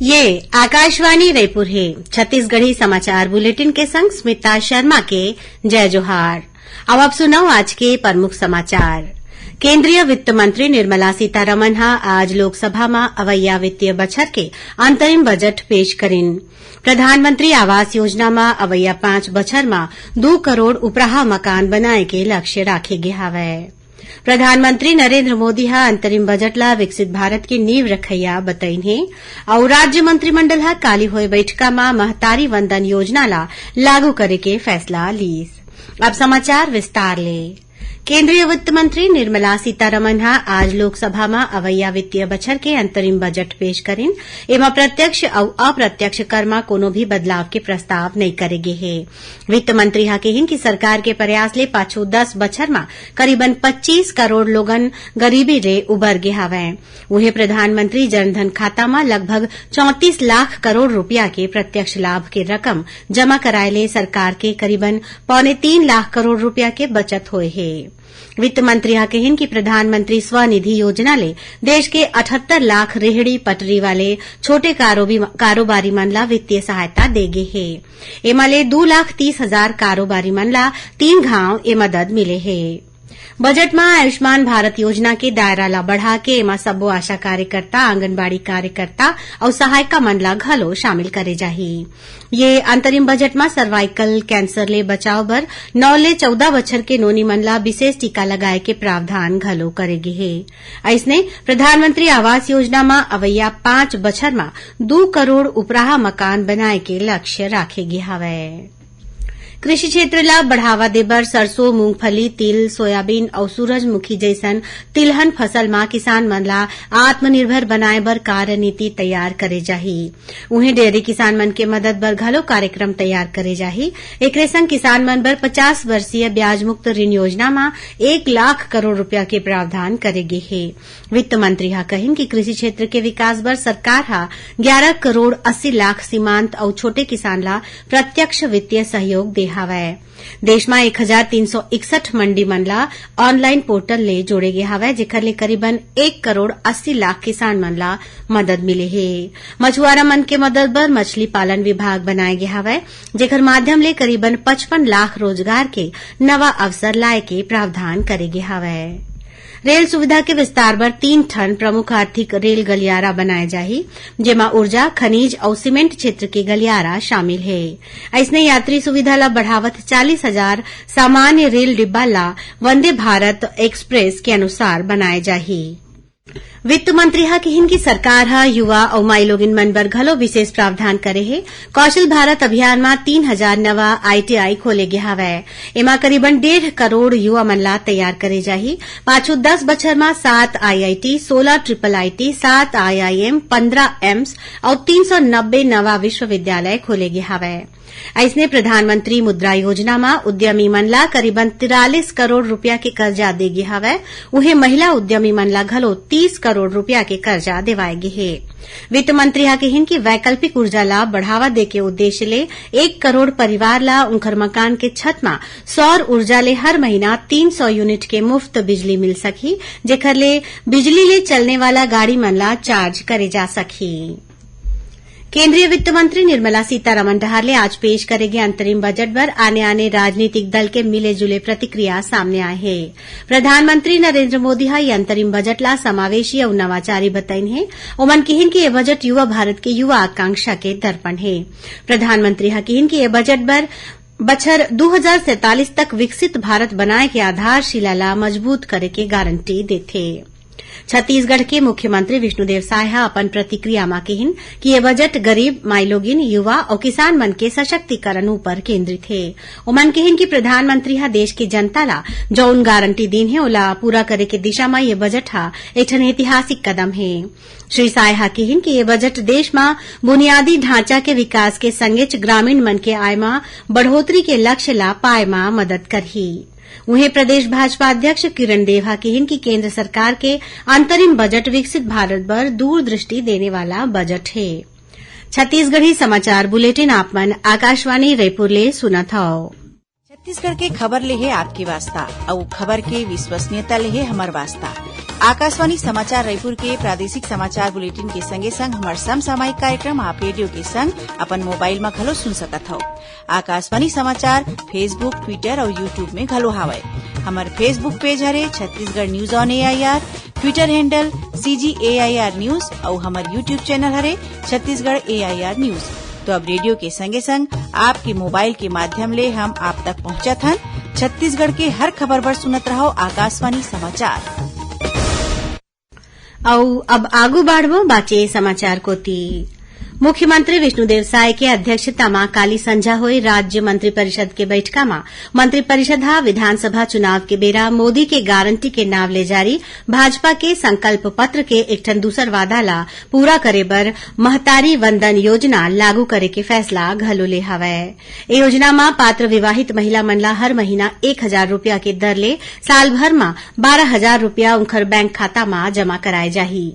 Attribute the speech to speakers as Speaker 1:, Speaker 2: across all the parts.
Speaker 1: ये आकाशवाणी रायपुर है। छत्तीसगढ़ी समाचार बुलेटिन के संग स्मिता शर्मा के जय जोहार। अब आप सुनाओ आज के प्रमुख समाचार। केंद्रीय वित्त मंत्री निर्मला सीतारमण आज लोकसभा में अवैया वित्तीय बछर के अंतरिम बजट पेश करेन। प्रधानमंत्री आवास योजना में अवैया 5 बछर में 2 करोड़ उपराहा मकान बनाए के लक्ष्य राखे गए हवै। प्रधानमंत्री नरेंद्र मोदी अंतरिम बजट ला विकसित भारत की नींव रखैया बताइन है और राज्य मंत्रिमंडल काली होए बैठका में महतारी वंदन योजना ला लागू करे के फैसला लीस। अब समाचार विस्तार ले। केंद्रीय वित्त मंत्री निर्मला सीतारमण आज लोकसभा में अवैया वित्तीय बछर के अंतरिम बजट पेश करेन। एमा प्रत्यक्ष और अप्रत्यक्ष कर में कोनो भी बदलाव के प्रस्ताव नहीं करेगे है। वित्त मंत्री कहिन कि सरकार के प्रयास ले पाछू 10 बछर में करीबन 25 करोड़ लोगन गरीबी ले उबर गे हवै। उहे प्रधानमंत्री जनधन खाता में लगभग 34 लाख करोड़ रुपया के प्रत्यक्ष लाभ के रकम जमा कराए ले सरकार के करीबन 3.25 लाख करोड़ रुपया के बचत होए है। वित्त मंत्री कहिन कि प्रधानमंत्री स्वनिधि योजना ले देश के 78 लाख रेहड़ी पटरी वाले छोटे कारोबारी मन ला वित्तीय सहायता देगे है। एमा ले 2,30,000 कारोबारी मन ला 3 घाव ए मदद मिले है। बजट में आयुष्मान भारत योजना के दायरा ला बढ़ा के एमा सब्बो आशा कार्यकर्ता, आंगनबाड़ी कार्यकर्ता और सहायिका मन ला घलो शामिल करे जाही। ये अंतरिम बजट में सर्वाइकल कैंसर ले बचाव बर 9 ले 14 बछर के नोनी मन ला विशेष टीका लगाए के प्रावधान घलो करेगे है। ऐसने प्रधानमंत्री आवास योजना में अवैया 5 बछर में 2 करोड़ उपराहा मकान बनाए के लक्ष्य राखे गे हवै। कृषि क्षेत्र ला बढ़ावा देबर सरसों, मूंगफली, तिल, सोयाबीन और सूरजमुखी जैसन तिलहन फसल में किसान मन ला आत्मनिर्भर बनाए बर कार्यनीति तैयार करे जाही। उन्हें डेयरी किसान मन के मदद बर घलो कार्यक्रम तैयार करे जाही। एकरे संग किसान मन बर 50 वर्षीय ब्याज मुक्त ऋण योजना में 1 लाख करोड़ रुपया के प्रावधान करेगे है। वित्त मंत्री कहिन कि कृषि क्षेत्र के विकास बर सरकार 11 करोड़ 80 लाख सीमांत और छोटे किसान ला प्रत्यक्ष वित्तीय सहयोग दे हवै। देश में 1361 मंडी मन ला ऑनलाइन पोर्टल ले जोड़े गे हवै, जेकर ले करीबन 1 करोड़ 80 लाख किसान मन ला मदद मिले है। मछुआरा मन के मदद बर मछली पालन विभाग बनाए गे हवै, जेकर माध्यम ले करीबन 55 लाख रोजगार के नवा अवसर लाए के प्रावधान करे गे हवै। रेल सुविधा के विस्तार बर 3 ठन प्रमुख आर्थिक रेल गलियारा बनाए जाही, जेमा ऊर्जा, खनिज और सीमेंट क्षेत्र के गलियारा शामिल है। ऐसने यात्री सुविधा ला बढ़ावत 40,000 सामान्य रेल डिब्बा ला वंदे भारत एक्सप्रेस के अनुसार बनाए जाही। वित्त मंत्री कहिन कि सरकार युवा और माई लोगिन मन बर घलो विशेष प्रावधान करे है। कौशल भारत अभियान में 3,000 नवा ITI खोले गे हवै। एमा करीबन 1.5 करोड़ युवा मन ला तैयार करे जाही। पाछू 10 बछर में 7 IIT, 16 IIIT, 7 IIM, 15 एम्स और 390 नवा विश्वविद्यालय खोले गे हवै। ऐसने प्रधानमंत्री मुद्रा योजना में उद्यमी मन ला करीबन 43 करोड़ रुपया के कर्जा देगे हवै। उहे महिला उद्यमी मन ला घलो 30 करोड़ रुपया के कर्जा देवाएगे है। वित्त मंत्री कहिन कि वैकल्पिक ऊर्जा ला बढ़ावा देके उद्देश्य ले 1 करोड़ परिवार ला उनकर मकान के छत में सौर ऊर्जा ले हर महीना 300 यूनिट के मुफ्त बिजली मिल सकी, जेकर ले बिजली ले चलने वाला गाड़ी मन ला चार्ज करे जा सकी। केंद्रीय वित्त मंत्री निर्मला सीतारमण डहारले आज पेश करेंगे अंतरिम बजट पर आने राजनीतिक दल के मिले जुले प्रतिक्रिया सामने आए है। प्रधानमंत्री नरेंद्र मोदी ये अंतरिम बजट ला समावेशी और नवाचारी बताइन है। ओमन कहिन कि ये बजट युवा भारत के युवा आकांक्षा के दर्पण है। प्रधानमंत्री कहिन कि ये बजट पर बछर 2047 तक विकसित भारत बनाए के आधारशिला ला मजबूत करे के गारंटी देथे। छत्तीसगढ़ के मुख्यमंत्री विष्णुदेव साय अपन प्रतिक्रिया में कहिन कि ये बजट गरीब, माईलोगिन, युवा और किसान मन के सशक्तिकरण ऊपर केंद्रित है। उमन कहिन कि प्रधानमंत्री देश की जनता ला जौन गारंटी दीन है ओला पूरा करे के दिशा में ये बजट एक ऐतिहासिक कदम है। श्री साय कहिन कि ये बजट देश में बुनियादी ढांचा के विकास के संगेच ग्रामीण मन के आय में बढ़ोतरी के लक्ष्य ला पाए में मदद करही। उन्हें प्रदेश भाजपा अध्यक्ष किरण देव कहिन कि केंद्र सरकार के अंतरिम बजट विकसित भारत पर दूरदृष्टि देने वाला बजट है। छत्तीसगढ़ी समाचार बुलेटिन आप मन आकाशवाणी रायपुर ले सुनत हौ।
Speaker 2: छत्तीसगढ़ के खबर ले है आपके वास्ता और खबर के विश्वसनीयता ले है हमार वास्ता। आकाशवाणी समाचार रायपुर के प्रादेशिक समाचार बुलेटिन के संगे संग हमार समसामयिक कार्यक्रम आप रेडियो के संग अपन मोबाइल में घलो सुन सकत हो। आकाशवाणी समाचार फेसबुक, ट्विटर और यूट्यूब में घलो हावय। हमार फेसबुक पेज हरे Chhattisgarh news on AIR, Twitter handle CGAIR news और हमार यूट्यूब चैनल हरे छत्तीसगढ़ AIR न्यूज। तो अब रेडियो के संगे संग आपके मोबाइल के माध्यम ले हम आप तक पहुंचत हन। छत्तीसगढ़ के हर खबर पर सुनत रहो आकाशवाणी समाचार।
Speaker 1: अब आगू बाढ़वो बाचे समाचार कोती। मुख्यमंत्री विष्णुदेव साय के अध्यक्षता में काली संझा हुई राज्य मंत्रिपरिषद के बैठका में मंत्रिपरिषद हा विधानसभा चुनाव के बेरा मोदी के गारंटी के नाव ले जारी भाजपा के संकल्प पत्र के एकठन दूसर वादा ला पूरा करे बर महतारी वंदन योजना लागू करे के फैसला घलो ले हवय। ए योजना में पात्र विवाहित महिला मन ला हर महीना 1,000 रूपया के दर ले साल भर में 12,000 रूपया उनकर बैंक खाता में जमा कराए जाही।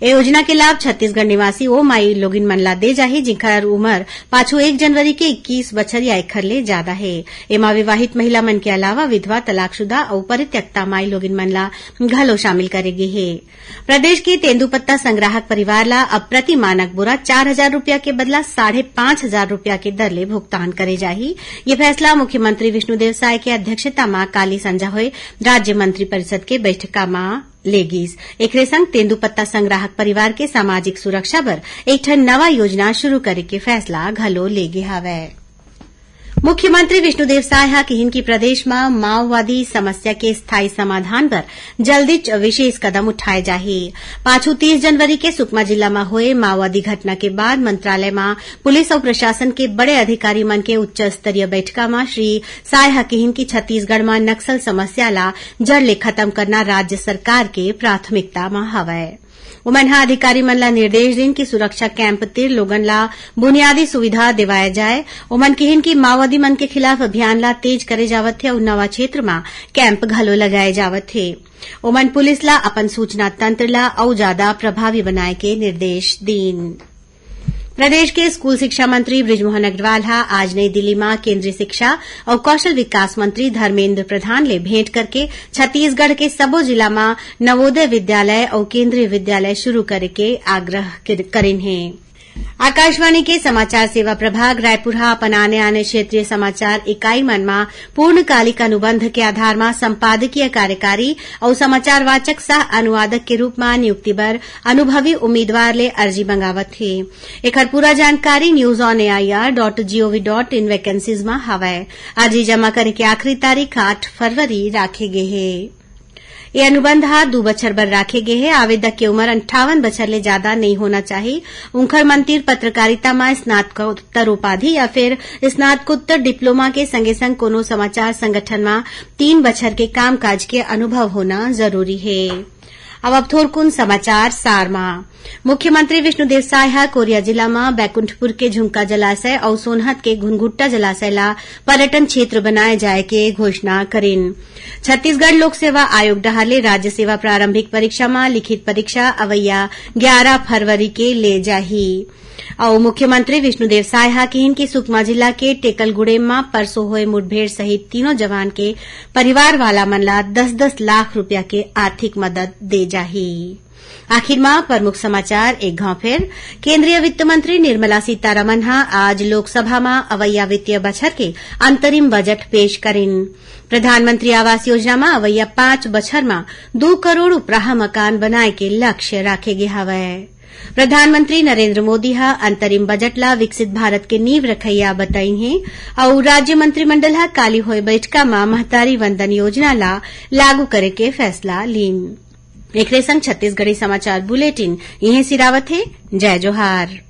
Speaker 1: ए योजना के लाभ छत्तीसगढ़ निवासी ओ माई लोगिन मन ला दे जाही जिनकर उमर पाछू 1 जनवरी के 21 बछर या एखर ले ज्यादा है। एमा विवाहित महिला मन के अलावा विधवा, तलाकशुदा और परित्यक्ता माई लोगिन मन ला घलो शामिल करे गे हे। प्रदेश के तेंदुपत्ता संग्राहक परिवार ला अब प्रति मानक बोरा 4,000 रूपया के बदला 5,500 रूपया के दर ले भुगतान करे जाही। ये फैसला मुख्यमंत्री विष्णुदेव साय के अध्यक्षता में काली संझा हुए राज्य मंत्रिपरिषद के बैठका में लेगिस। एकरे संग तेंदुपत्ता संग्राहक परिवार के सामाजिक सुरक्षा बर एकठन नवा योजना शुरू करे के फैसला घलो लेगे हवय। मुख्यमंत्री विष्णुदेव साय हा किहिन की प्रदेश में माओवादी समस्या के स्थायी समाधान पर जल्दी विशेष कदम उठाए जाही। पाछू 30 जनवरी के सुकमा जिला में हुए माओवादी घटना के बाद मंत्रालय में पुलिस और प्रशासन के बड़े अधिकारी मन के उच्च स्तरीय बैठका में श्री साय हा किहिन की छत्तीसगढ़ में नक्सल समस्या ला जड़ ले खत्म करना राज्य सरकार के प्राथमिकता में हवय। उमनहा अधिकारी मन ला निर्देश दिन की सुरक्षा कैंप तिर लोगन ला बुनियादी सुविधा दिवाया जाए। उमन किहिन की माओवादी मन के खिलाफ अभियान ला तेज करे जावत है और नवा क्षेत्र में कैंप घलो लगाए जावत है। उमन पुलिस ला अपन सूचना तंत्र ला और ज्यादा प्रभावी बनाए के निर्देश दीन। प्रदेश के स्कूल शिक्षा मंत्री बृजमोहन अग्रवाल हा आज नई दिल्ली में केंद्रीय शिक्षा और कौशल विकास मंत्री धर्मेंद्र प्रधान ले भेंट करके छत्तीसगढ़ के सबो जिला में नवोदय विद्यालय और केंद्रीय विद्यालय शुरू करे के आग्रह करेन है। आकाशवाणी के समाचार सेवा प्रभाग रायपुर हा अपन आने क्षेत्रीय समाचार इकाई मन में पूर्णकालिक अनुबंध के आधार में संपादकीय कार्यकारी और समाचार वाचक सह अनुवादक के रूप में नियुक्ति बर अनुभवी उम्मीदवार ले अर्जी मंगावत है। एकर पूरा जानकारी newsonair.gov.in वैकेंसीज में हवय। अर्जी जमा करे के आखिरी तारीख 8 फरवरी राखे गे है। ये अनुबंध 2 बछर बर राखे गे है। आवेदक की उम्र 58 बछर ले ज्यादा नहीं होना चाहिए। उनकर मंतिर पत्रकारिता में स्नातकोत्तर उपाधि या फिर स्नातकोत्तर डिप्लोमा के संगे संग कोनो समाचार संगठन में 3 बछर के कामकाज के अनुभव होना जरूरी है। अब थोरकुन समाचार सार में मुख्यमंत्री विष्णुदेव साय हा कोरिया जिला में बैकुंठपुर के झुमका जलाशय और सोनहत के घुनघुट्टा जलाशय ला पर्यटन क्षेत्र बनाए जाए के घोषणा करेन। छत्तीसगढ़ लोक सेवा आयोग डहाले राज्य सेवा प्रारंभिक परीक्षा में लिखित परीक्षा अवैया 11 फरवरी के ले जाही। और मुख्यमंत्री विष्णुदेव साय हा किहिन की सुकमा जिला के टेकलगुड़ेम में परसों हुए मुठभेड़ सहित तीनों जवान के परिवार वाला मन ला 10-10 लाख रूपया के आर्थिक मदद दे जाही। आखिर में प्रमुख समाचार एक घाव फिर केंद्रीय वित्त मंत्री निर्मला सीतारमण हा आज लोकसभा में अवैया वित्तीय बछर के अंतरिम बजट पेश करेन। प्रधानमंत्री आवास योजना में अवैया 5 बछर में 2 करोड़ उपराहा मकान बनाए के लक्ष्य राखे गे हवय। प्रधानमंत्री नरेंद्र मोदी हा अंतरिम बजट ला विकसित भारत के नींव रखैया बताई है और राज्य मंत्रिमंडल हा काली होए बैठका में महतारी वंदन योजना ला लागू करे के फैसला लीन। एकरे संग छत्तीसगढ़ी समाचार बुलेटिन यहीं सिरावत है। जय जोहार।